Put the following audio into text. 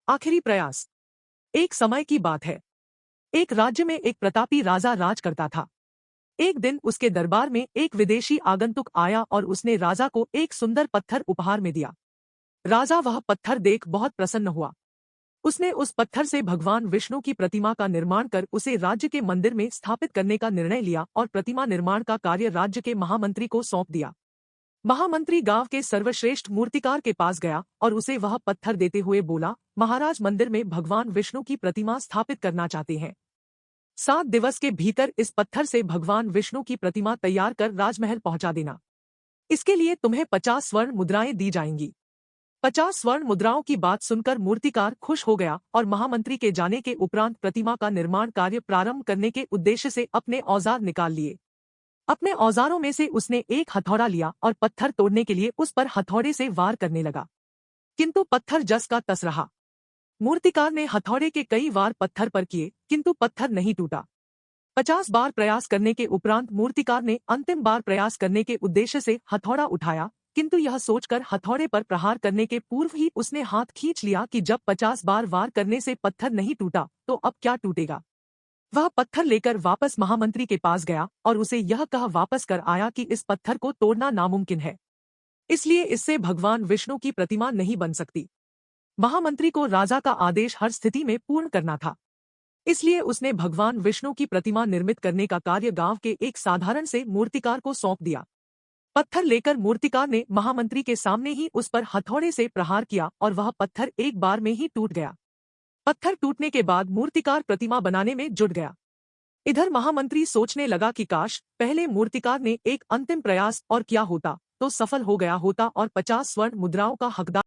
आखिरी प्रयास। एक समय की बात है। एक राज्य में एक प्रतापी राजा राज करता था। एक दिन उसके दरबार में एक विदेशी आगंतुक आया और उसने राजा को एक सुंदर पत्थर उपहार में दिया। राजा वह पत्थर देख बहुत प्रसन्न हुआ। उसने उस पत्थर से भगवान विष्णु की प्रतिमा का निर्माण कर उसे राज्य के मंदिर में स्थापित करने का निर्णय लिया और प्रतिमा निर्माण का कार्य राज्य के महामंत्री को सौंप दिया। महामंत्री गांव के सर्वश्रेष्ठ मूर्तिकार के पास गया और उसे वह पत्थर देते हुए बोला, महाराज मंदिर में भगवान विष्णु की प्रतिमा स्थापित करना चाहते हैं। 7 दिवस के भीतर इस पत्थर से भगवान विष्णु की प्रतिमा तैयार कर राजमहल पहुंचा देना। इसके लिए तुम्हें 50 स्वर्ण मुद्राएं दी जाएंगी। 50 स्वर्ण मुद्राओं की बात सुनकर मूर्तिकार खुश हो गया और महामंत्री के जाने के उपरांत प्रतिमा का निर्माण कार्य प्रारंभ करने के उद्देश्य से अपने औजार निकाल लिए। अपने औजारों में से उसने एक हथौड़ा लिया और पत्थर तोड़ने के लिए उस पर हथौड़े से वार करने लगा, किंतु पत्थर जस का तस रहा। मूर्तिकार ने हथौड़े के कई वार पत्थर पर किए, किंतु पत्थर नहीं टूटा। 50 बार प्रयास करने के उपरांत मूर्तिकार ने अंतिम बार प्रयास करने के उद्देश्य से हथौड़ा उठाया, किंतु यह सोचकर हथौड़े पर प्रहार करने के पूर्व ही उसने हाथ खींच लिया कि जब 50 बार वार करने से पत्थर नहीं टूटा तो अब क्या टूटेगा। वह पत्थर लेकर वापस महामंत्री के पास गया और उसे यह कह वापस कर आया कि इस पत्थर को तोड़ना नामुमकिन है, इसलिए इससे भगवान विष्णु की प्रतिमा नहीं बन सकती। महामंत्री को राजा का आदेश हर स्थिति में पूर्ण करना था, इसलिए उसने भगवान विष्णु की प्रतिमा निर्मित करने का कार्य गांव के एक साधारण से मूर्तिकार को सौंप दिया। पत्थर लेकर मूर्तिकार ने महामंत्री के सामने ही उस पर हथौड़े से प्रहार किया और वह पत्थर एक बार में ही टूट गया। पत्थर टूटने के बाद मूर्तिकार प्रतिमा बनाने में जुट गया। इधर महामंत्री सोचने लगा कि काश पहले मूर्तिकार ने एक अंतिम प्रयास और किया होता तो सफल हो गया होता और 50 स्वर्ण मुद्राओं का हकदार